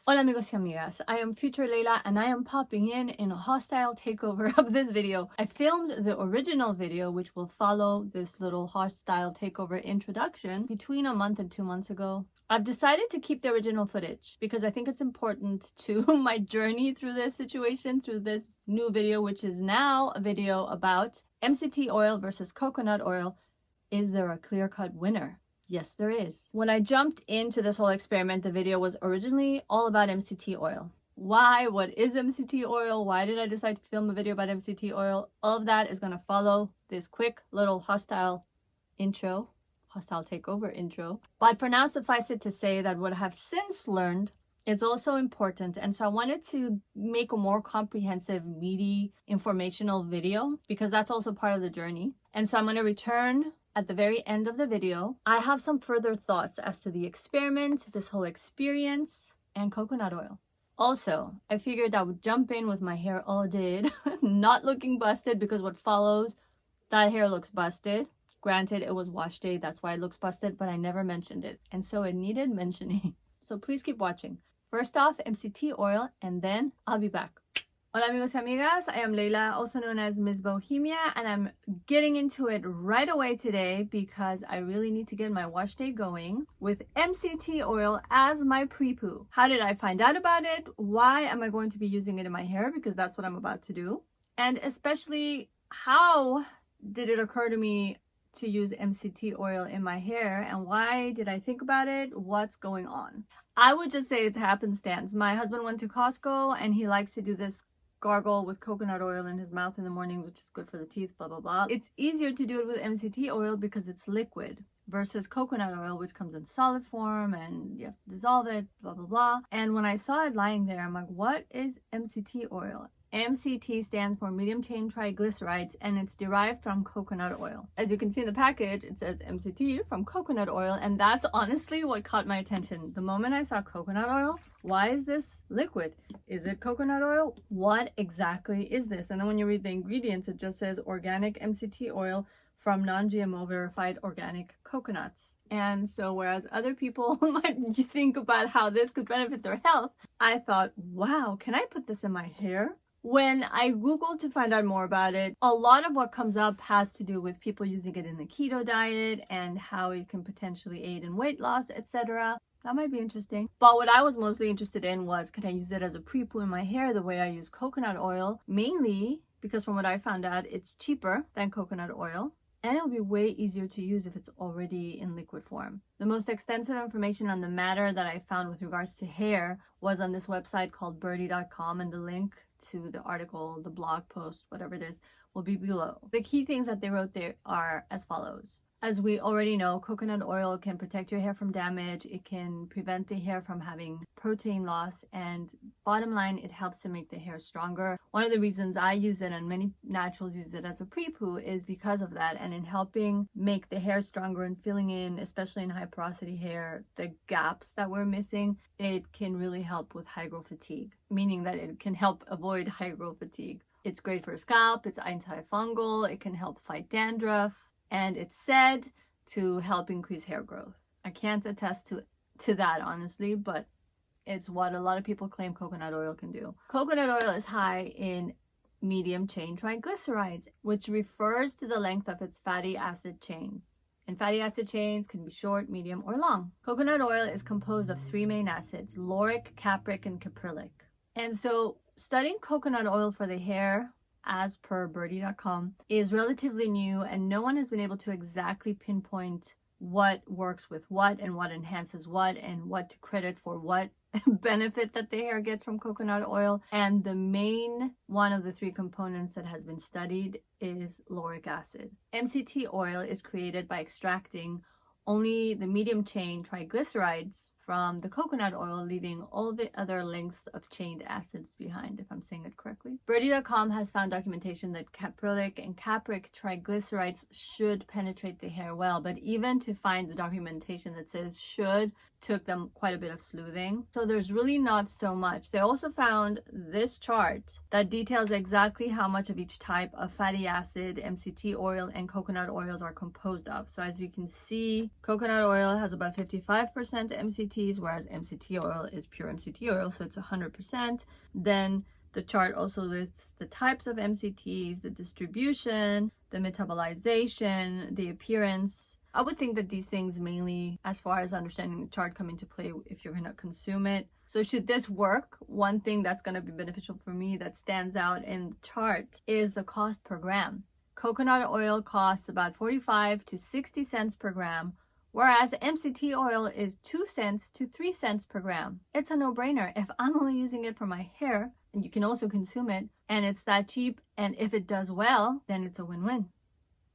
Hola amigos y amigas, I am future Layla and I am popping in a hostile takeover of this video. I filmed the original video, which will follow this little hostile takeover introduction, between a month and 2 months ago. I've decided to keep the original footage because I think it's important to my journey through this situation, through this new video, which is now a video about MCT oil versus coconut oil. Is there a clear-cut winner? Yes, there is. When I jumped into this whole experiment, the video was originally all about MCT oil. Why? What is MCT oil? Why did I decide to film a video about MCT oil? All of that is going to follow this quick little hostile takeover intro. But for now, suffice it to say that what I have since learned is also important. And so I wanted to make a more comprehensive, meaty, informational video because that's also part of the journey. And so I'm going to return at the very end of the video. I have some further thoughts as to the experiment, this whole experience, and coconut oil. Also, I figured I would jump in with my hair all did, not looking busted, because what follows, that hair looks busted. Granted, it was wash day, that's why it looks busted, but I never mentioned it, and so it needed mentioning. So please keep watching. First off, MCT oil, and then I'll be back. Hola amigos y amigas, I am Layla, also known as Ms. Bohemia, and I'm getting into it right away today because I really need to get my wash day going with MCT oil as my pre-poo. How did I find out about it? Why am I going to be using it in my hair? Because that's what I'm about to do. And especially, how did it occur to me to use MCT oil in my hair, and why did I think about it? What's going on? I would just say it's happenstance. My husband went to Costco and he likes to do this gargle with coconut oil in his mouth in the morning, which is good for the teeth, blah blah blah. It's easier to do it with MCT oil because it's liquid versus coconut oil, which comes in solid form and you have to dissolve it, blah blah blah. And when I saw it lying there, I'm like, what is MCT oil? MCT stands for medium chain triglycerides, and it's derived from coconut oil. As you can see in the package, it says MCT from coconut oil, and that's honestly what caught my attention. The moment I saw coconut oil, why is this liquid? Is it coconut oil? What exactly is this? And then when you read the ingredients, it just says organic MCT oil from non-GMO verified organic coconuts. And so whereas other people might think about how this could benefit their health, I thought, wow, can I put this in my hair? When I Googled to find out more about it, a lot of what comes up has to do with people using it in the keto diet and how it can potentially aid in weight loss, etc. That might be interesting. But what I was mostly interested in was, can I use it as a pre-poo in my hair the way I use coconut oil? Mainly because from what I found out, it's cheaper than coconut oil. And it'll be way easier to use if it's already in liquid form. The most extensive information on the matter that I found with regards to hair was on this website called birdie.com, and the link to the article, the blog post, whatever it is, will be below. The key things that they wrote there are as follows. As we already know, coconut oil can protect your hair from damage. It can prevent the hair from having protein loss. And bottom line, it helps to make the hair stronger. One of the reasons I use it, and many naturals use it as a pre-poo, is because of that. And in helping make the hair stronger and filling in, especially in high porosity hair, the gaps that we're missing, it can really help with high growth fatigue, meaning that it can help avoid high growth fatigue. It's great for scalp. It's antifungal. It can help fight dandruff. And it's said to help increase hair growth. I can't attest to that, honestly, but it's what a lot of people claim coconut oil can do. Coconut oil is high in medium chain triglycerides, which refers to the length of its fatty acid chains. And fatty acid chains can be short, medium, or long. Coconut oil is composed of 3 main acids: lauric, capric, and caprylic. And so studying coconut oil for the hair, as per birdie.com, is relatively new, and no one has been able to exactly pinpoint what works with what and what enhances what and what to credit for what benefit that the hair gets from coconut oil. And the main one of the 3 components that has been studied is lauric acid. MCT oil is created by extracting only the medium chain triglycerides from the coconut oil, leaving all the other lengths of chained acids behind, if I'm saying it correctly. Birdie.com has found documentation that caprylic and capric triglycerides should penetrate the hair well, but even to find the documentation that says should took them quite a bit of sleuthing. So there's really not so much. They also found this chart that details exactly how much of each type of fatty acid, MCT oil, and coconut oils are composed of. So as you can see, coconut oil has about 55% MCTs, whereas MCT oil is pure MCT oil, so it's 100%. Then the chart also lists the types of MCTs, the distribution, the metabolization, the appearance. I would think that these things mainly, as far as understanding the chart, come into play if you're going to consume it. So should this work, one thing that's going to be beneficial for me that stands out in the chart is the cost per gram. Coconut oil costs about 45 to 60 cents per gram, whereas MCT oil is 2 cents to 3 cents per gram. It's a no-brainer. If I'm only using it for my hair, and you can also consume it, and it's that cheap, and if it does well, then it's a win-win.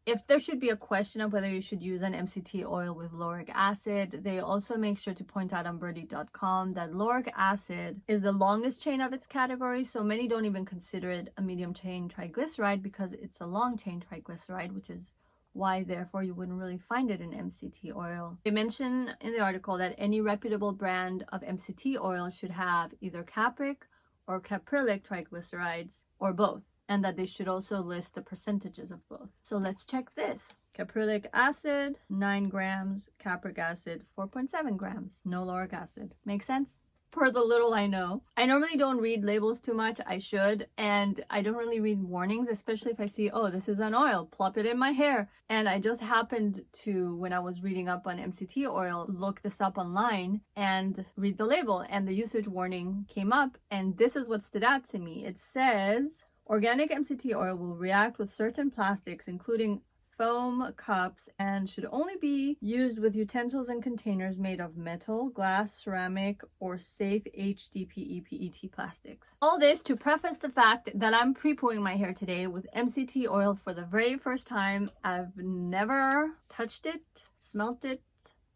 If there should be a question of whether you should use an MCT oil with lauric acid, they also make sure to point out on birdie.com that lauric acid is the longest chain of its category, so many don't even consider it a medium chain triglyceride because it's a long chain triglyceride, which is why therefore you wouldn't really find it in MCT oil. They mention in the article that any reputable brand of MCT oil should have either capric or caprylic triglycerides, or both, and that they should also list the percentages of both. So let's check this. Caprylic acid, 9 grams, capric acid, 4.7 grams. No lauric acid. Make sense? Per the little I know. I normally don't read labels too much. I should. And I don't really read warnings, especially if I see, oh, this is an oil, plop it in my hair. And I just happened to, when I was reading up on MCT oil, look this up online and read the label. And the usage warning came up. And this is what stood out to me. It says, organic MCT oil will react with certain plastics, including foam cups, and should only be used with utensils and containers made of metal, glass, ceramic, or safe HDPE PET plastics. All this to preface the fact that I'm pre-pooing my hair today with MCT oil for the very first time. I've never touched it, smelt it,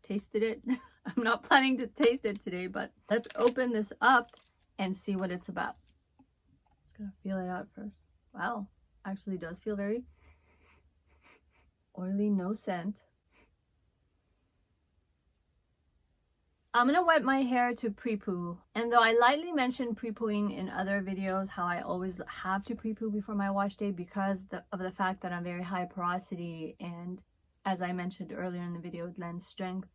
tasted it. I'm not planning to taste it today, but let's open this up and see what it's about. Just gonna feel it out first. Wow, actually does feel very oily, no scent. I'm gonna wet my hair to pre-poo. And though I lightly mentioned pre-pooing in other videos, how I always have to pre-poo before my wash day because of the fact that I'm very high porosity, and as I mentioned earlier in the video, it lends strength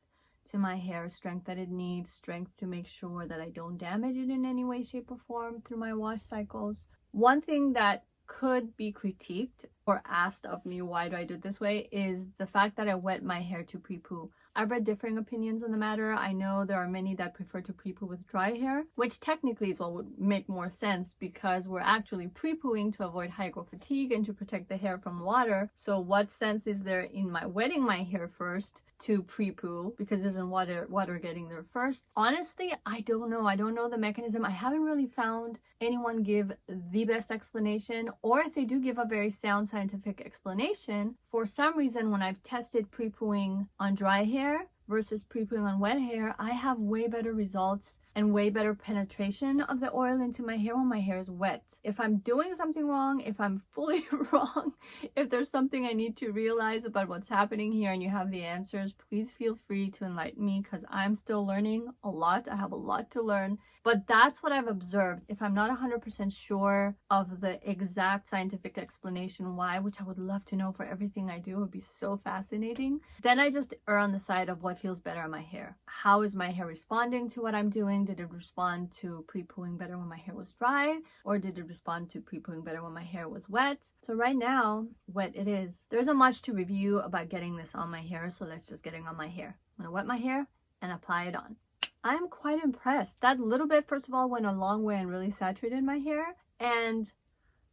to my hair, strength that it needs, strength to make sure that I don't damage it in any way, shape, or form through my wash cycles. One thing that could be critiqued or asked of me, why do I do it this way, is the fact that I wet my hair to pre-poo. I've read differing opinions on the matter. I know there are many that prefer to pre-poo with dry hair, which technically is what would make more sense because we're actually pre-pooing to avoid hydro fatigue and to protect the hair from water. So what sense is there in my wetting my hair first to pre-poo because there's water getting there first? Honestly, I don't know. I don't know the mechanism. I haven't really found anyone give the best explanation, or if they do give a very sound scientific explanation, for some reason when I've tested pre-pooing on dry hair versus pre-pooing on wet hair, I have way better results and way better penetration of the oil into my hair when my hair is wet. If I'm doing something wrong, if I'm fully wrong, if there's something I need to realize about what's happening here and you have the answers, please feel free to enlighten me because I'm still learning a lot. I have a lot to learn. But that's what I've observed. If I'm not 100% sure of the exact scientific explanation why, which I would love to know for everything I do, it would be so fascinating, then I just err on the side of what feels better on my hair. How is my hair responding to what I'm doing? Did it respond to pre-pooing better when my hair was dry? Or did it respond to pre-pooing better when my hair was wet? So right now, wet it is. There isn't much to review about getting this on my hair, so let's just get it on my hair. I'm gonna wet my hair and apply it on. I'm quite impressed. That little bit, first of all, went a long way and really saturated my hair. And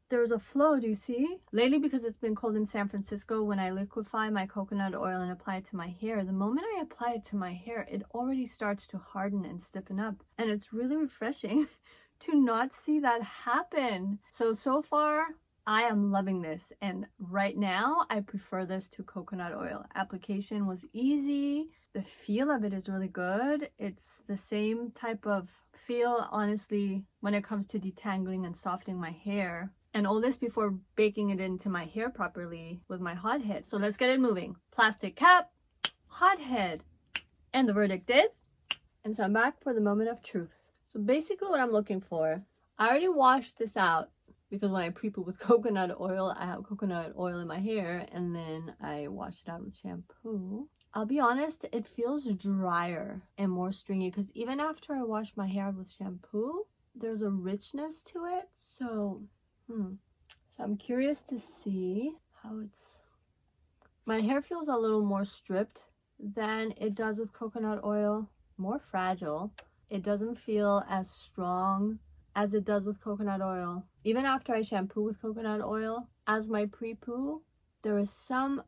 there's a flow, do you see? Lately, because it's been cold in San Francisco, when I liquefy my coconut oil and apply it to my hair, the moment I apply it to my hair, it already starts to harden and stiffen up. And it's really refreshing to not see that happen. So far, I am loving this. And right now, I prefer this to coconut oil. Application was easy. The feel of it is really good. It's the same type of feel, honestly, when it comes to detangling and softening my hair. And all this before baking it into my hair properly with my hot head. So let's get it moving. Plastic cap, hot head. And the verdict is And so I'm back for the moment of truth. So basically what I'm looking for, I already washed this out because when I pre-poo with coconut oil, I have coconut oil in my hair and then I wash it out with shampoo. I'll be honest, it feels drier and more stringy because even after I wash my hair out with shampoo, there's a richness to it. So I'm curious to see how it's... My hair feels a little more stripped than it does with coconut oil, more fragile. It doesn't feel as strong as it does with coconut oil. Even after I shampoo with coconut oil, as my pre-poo, there is some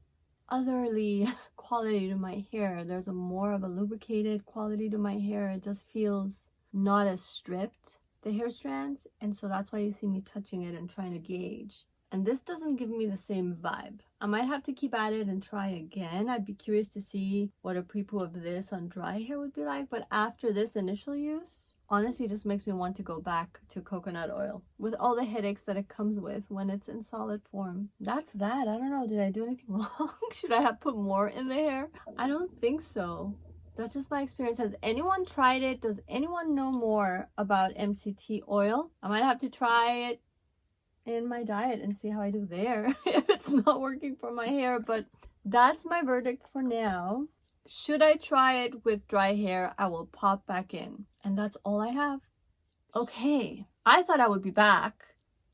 otherly quality to my hair. There's a more of a lubricated quality to my hair. It just feels not as stripped, the hair strands, and so that's why you see me touching it and trying to gauge. And this doesn't give me the same vibe. I might have to keep at it and try again. I'd be curious to see what a pre-poo of this on dry hair would be like, but after this initial use, honestly, it just makes me want to go back to coconut oil with all the headaches that it comes with when it's in solid form. That's that. I don't know. Did I do anything wrong? Should I have put more in the hair? I don't think so. That's just my experience. Has anyone tried it? Does anyone know more about MCT oil? I might have to try it in my diet and see how I do there if it's not working for my hair. But that's my verdict for now. Should I try it with dry hair, I will pop back in. And that's all I have. Okay, I thought I would be back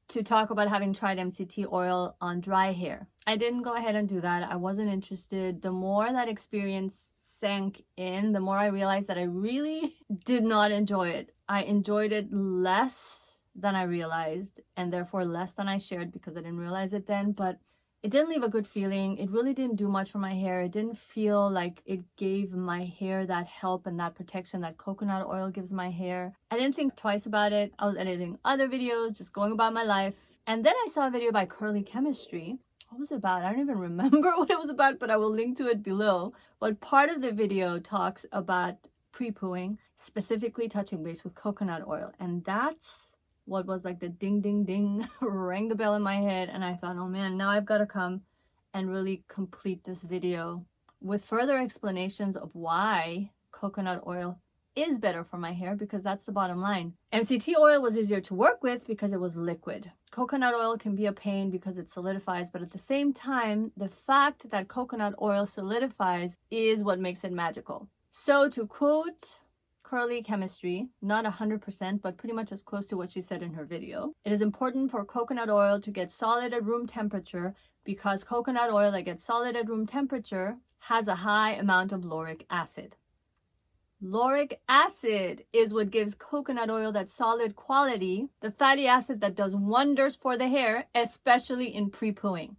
to talk about having tried MCT oil on dry hair. I didn't go ahead and do that. I wasn't interested. The more that experience sank in, the more I realized that I really did not enjoy it. I enjoyed it less than I realized, and therefore less than I shared because I didn't realize it then. But it didn't leave a good feeling. It really didn't do much for my hair. It didn't feel like it gave my hair that help and that protection that coconut oil gives my hair. I didn't think twice about it. I was editing other videos, just going about my life. And then I saw a video by Curly Chemistry. What was it about? I don't even remember what it was about, but I will link to it below. But part of the video talks about pre-pooing, specifically touching base with coconut oil. And that's what was like the ding ding ding rang the bell in my head, and I thought, oh man, now I've got to come and really complete this video with further explanations of why coconut oil is better for my hair, because that's the bottom line. MCT oil was easier to work with because it was liquid. Coconut oil can be a pain because it solidifies, but at the same time, the fact that coconut oil solidifies is what makes it magical. So to quote Curly Chemistry, not 100%, but pretty much as close to what she said in her video. It is important for coconut oil to get solid at room temperature because coconut oil that gets solid at room temperature has a high amount of lauric acid. Lauric acid is what gives coconut oil that solid quality, the fatty acid that does wonders for the hair, especially in pre-pooing.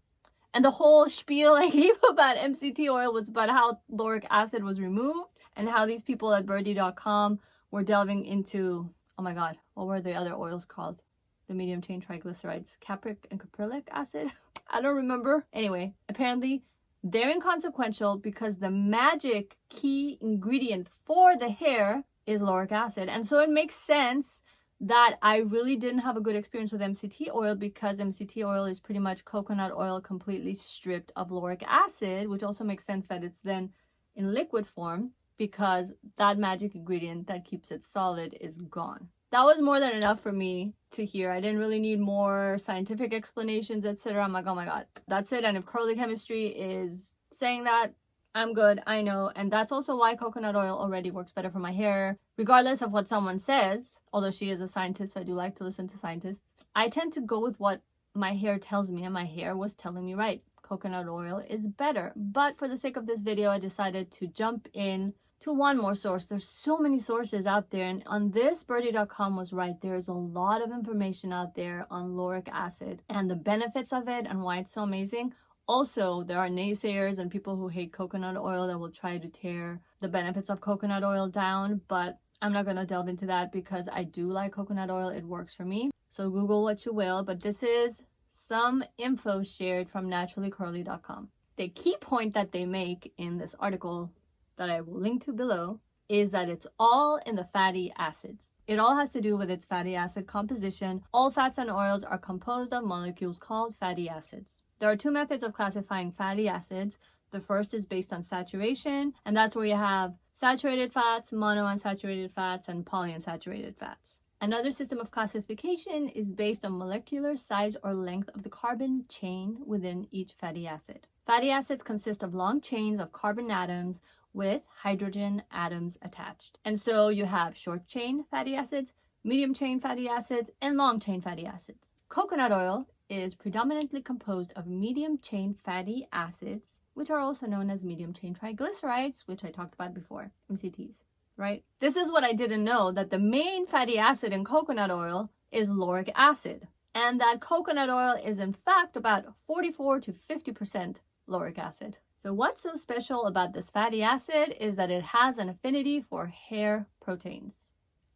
And the whole spiel I gave about MCT oil was about how lauric acid was removed and how these people at birdie.com were delving into, oh my god, what were the other oils called? The medium chain triglycerides, capric and caprylic acid? I don't remember. Anyway, apparently they're inconsequential because the magic key ingredient for the hair is lauric acid. And so it makes sense that I really didn't have a good experience with MCT oil because MCT oil is pretty much coconut oil completely stripped of lauric acid, which also makes sense that it's then in liquid form because that magic ingredient that keeps it solid is gone. That was more than enough for me to hear. I didn't really need more scientific explanations, etc. I'm like, oh my god, that's it. And if Curly Chemistry is saying that, I'm good, I know. And that's also why coconut oil already works better for my hair, regardless of what someone says. Although she is a scientist, so I do like to listen to scientists. I tend to go with what my hair tells me, and my hair was telling me right. Coconut oil is better. But for the sake of this video, I decided to jump in to one more source. There's so many sources out there, and on this, birdie.com was right. There's a lot of information out there on lauric acid and the benefits of it and why it's so amazing. Also, there are naysayers and people who hate coconut oil that will try to tear the benefits of coconut oil down, but I'm not going to delve into that because I do like coconut oil. It works for me. So Google what you will, but this is some info shared from naturallycurly.com. The key point that they make in this article that I will link to below is that it's all in the fatty acids. It all has to do with its fatty acid composition. All fats and oils are composed of molecules called fatty acids. There are two methods of classifying fatty acids. The first is based on saturation, and that's where you have saturated fats, monounsaturated fats, and polyunsaturated fats. Another system of classification is based on molecular size or length of the carbon chain within each fatty acid. Fatty acids consist of long chains of carbon atoms with hydrogen atoms attached. And so you have short chain fatty acids, medium chain fatty acids, and long chain fatty acids. Coconut oil is predominantly composed of medium chain fatty acids, which are also known as medium chain triglycerides, which I talked about before, MCTs. Right? This is what I didn't know, that the main fatty acid in coconut oil is lauric acid, and that coconut oil is in fact about 44 to 50% lauric acid. So what's so special about this fatty acid is that it has an affinity for hair proteins.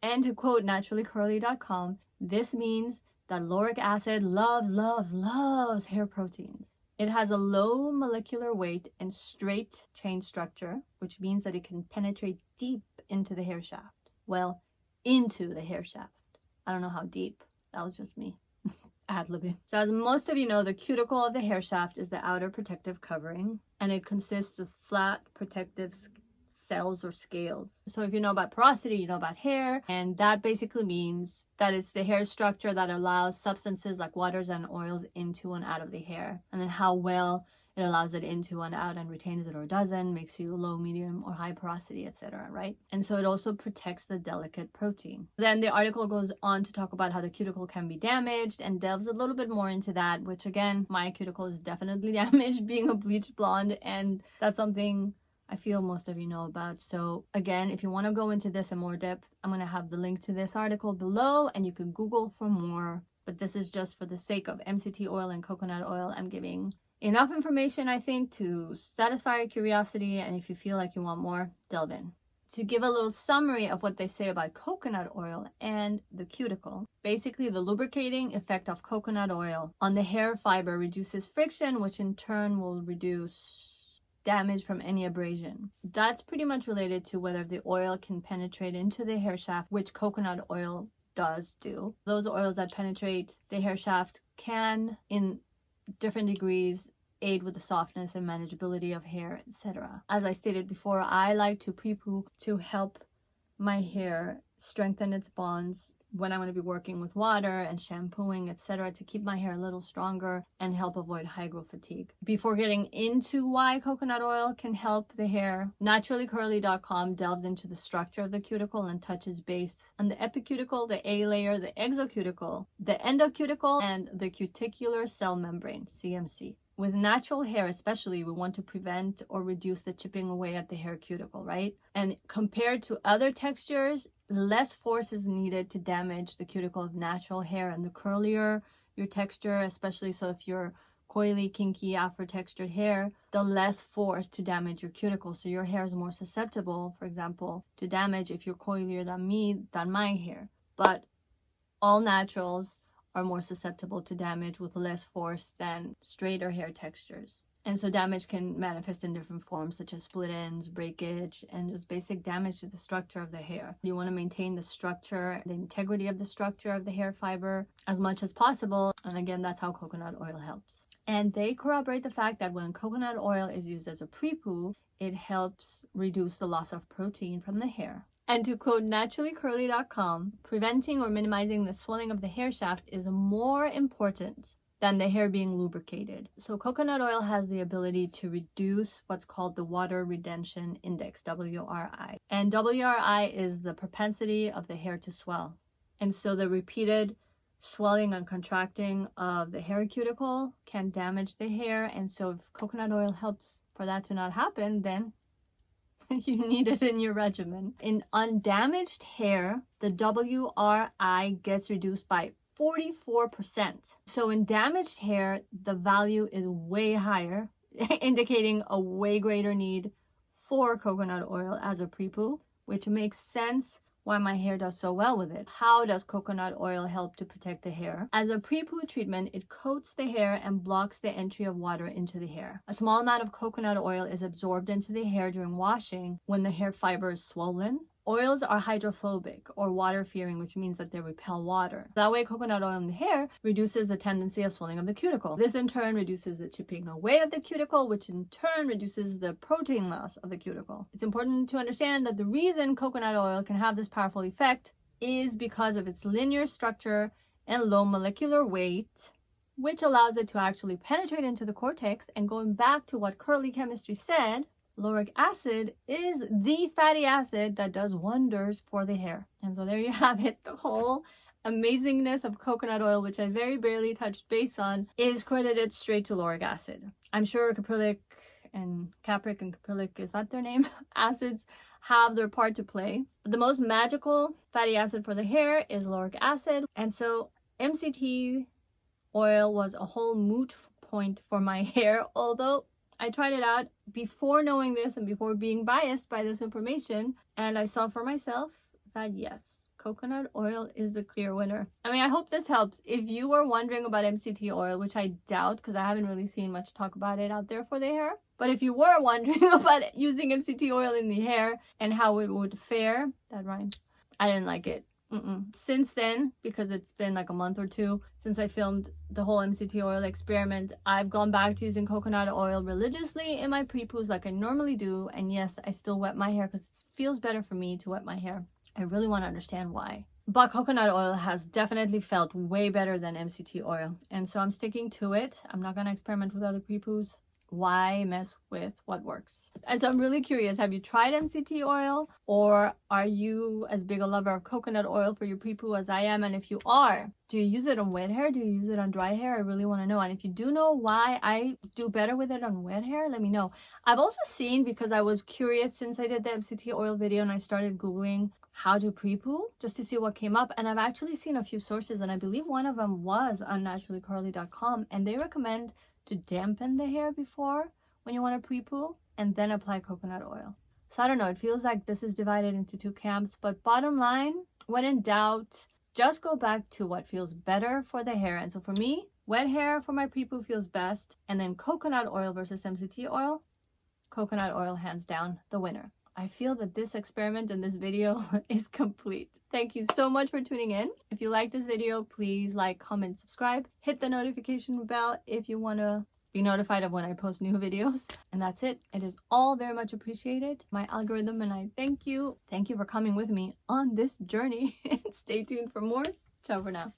And to quote naturallycurly.com, this means that lauric acid loves hair proteins. It has a low molecular weight and straight chain structure, which means that it can penetrate deep into the hair shaft. Well, into the hair shaft. I don't know how deep. That was just me ad-libbing. So as most of you know, the cuticle of the hair shaft is the outer protective covering, and it consists of flat protective cells or scales. So if you know about porosity, you know about hair, and that basically means that it's the hair structure that allows substances like waters and oils into and out of the hair, and then how well it allows it into and out and retains it or doesn't, makes you low, medium, or high porosity, etc., right? And so it also protects the delicate protein. Then the article goes on to talk about how the cuticle can be damaged and delves a little bit more into that, which again, my cuticle is definitely damaged being a bleached blonde, and that's something I feel most of you know about. So again, if you want to go into this in more depth, I'm going to have the link to this article below and you can Google for more. But this is just for the sake of MCT oil and coconut oil. I'm giving enough information, I think, to satisfy your curiosity. And if you feel like you want more, delve in. To give a little summary of what they say about coconut oil and the cuticle. Basically, the lubricating effect of coconut oil on the hair fiber reduces friction, which in turn will reduce damage from any abrasion. That's pretty much related to whether the oil can penetrate into the hair shaft, which coconut oil does do. Those oils that penetrate the hair shaft can, in different degrees, aid with the softness and manageability of hair, etc. As I stated before, I like to pre-poo to help my hair strengthen its bonds when I'm going to be working with water and shampooing, etc., to keep my hair a little stronger and help avoid high growth fatigue. Before getting into why coconut oil can help the hair, naturallycurly.com delves into the structure of the cuticle and touches base on the epicuticle, the A layer, the exocuticle, the endocuticle, and the cuticular cell membrane, CMC. With natural hair especially, we want to prevent or reduce the chipping away at the hair cuticle, right? And compared to other textures, less force is needed to damage the cuticle of natural hair. And the curlier your texture, especially so if you're coily, kinky, afro-textured hair, the less force to damage your cuticle. So your hair is more susceptible, for example, to damage if you're coilier than my hair. But all naturals are more susceptible to damage with less force than straighter hair textures. And so damage can manifest in different forms, such as split ends, breakage, and just basic damage to the structure of the hair. You want to maintain the structure, the integrity of the structure of the hair fiber as much as possible. And again, that's how coconut oil helps. And they corroborate the fact that when coconut oil is used as a pre-poo, it helps reduce the loss of protein from the hair. And to quote naturallycurly.com, preventing or minimizing the swelling of the hair shaft is more important than the hair being lubricated. So coconut oil has the ability to reduce what's called the water retention index, WRI. And WRI is the propensity of the hair to swell. And so the repeated swelling and contracting of the hair cuticle can damage the hair. And so if coconut oil helps for that to not happen, then you need it in your regimen. In undamaged hair, the WRI gets reduced by 44%. So in damaged hair, the value is way higher, indicating a way greater need for coconut oil as a pre-poo, which makes sense why my hair does so well with it. How does coconut oil help to protect the hair? As a pre-poo treatment, it coats the hair and blocks the entry of water into the hair. A small amount of coconut oil is absorbed into the hair during washing when the hair fiber is swollen Oils are hydrophobic or water-fearing, which means that they repel water. That way, coconut oil in the hair reduces the tendency of swelling of the cuticle. This in turn reduces the chipping away of the cuticle, which in turn reduces the protein loss of the cuticle. It's important to understand that the reason coconut oil can have this powerful effect is because of its linear structure and low molecular weight, which allows it to actually penetrate into the cortex. And going back to what Curly Chemistry said, lauric acid is the fatty acid that does wonders for the hair. And so there you have it. The whole amazingness of coconut oil, which I very barely touched base on, is credited straight to lauric acid. I'm sure caprylic and capric and caprylic, is that their name? Acids have their part to play. But the most magical fatty acid for the hair is lauric acid. And so MCT oil was a whole moot point for my hair, although I tried it out before knowing this and before being biased by this information, and I saw for myself that yes, coconut oil is the clear winner. I mean, I hope this helps. If you were wondering about MCT oil, which I doubt because I haven't really seen much talk about it out there for the hair, but if you were wondering about using MCT oil in the hair and how it would fare, that rhymed, I didn't like it. Since then, because it's been like a month or two since I filmed the whole MCT oil experiment, I've gone back to using coconut oil religiously in my pre-poos like I normally do. And yes, I still wet my hair because it feels better for me to wet my hair. I really want to understand why. But coconut oil has definitely felt way better than MCT oil. And so I'm sticking to it. I'm not going to experiment with other pre-poos. Why mess with what works? And so I'm really curious, have you tried MCT oil, or are you as big a lover of coconut oil for your pre-poo as I am? And if you are, do you use it on wet hair? Do you use it on dry hair? I really want to know. And if you do know why I do better with it on wet hair, let me know. I've also seen, because I was curious since I did the MCT oil video and I started Googling how to pre-poo just to see what came up, and I've actually seen a few sources, and I believe one of them was on naturallycurly.com, and they recommend to dampen the hair before when you want to pre-poo and then apply coconut oil. So I don't know, it feels like this is divided into two camps, but bottom line, when in doubt, just go back to what feels better for the hair. And so for me, wet hair for my pre-poo feels best, and then coconut oil versus MCT oil, coconut oil hands down the winner. I feel that this experiment in this video is complete. Thank you so much for tuning in. If you like this video, please like, comment, subscribe. Hit the notification bell if you want to be notified of when I post new videos. And that's it. It is all very much appreciated, my algorithm, and I thank you. Thank you for coming with me on this journey. Stay tuned for more. Ciao for now.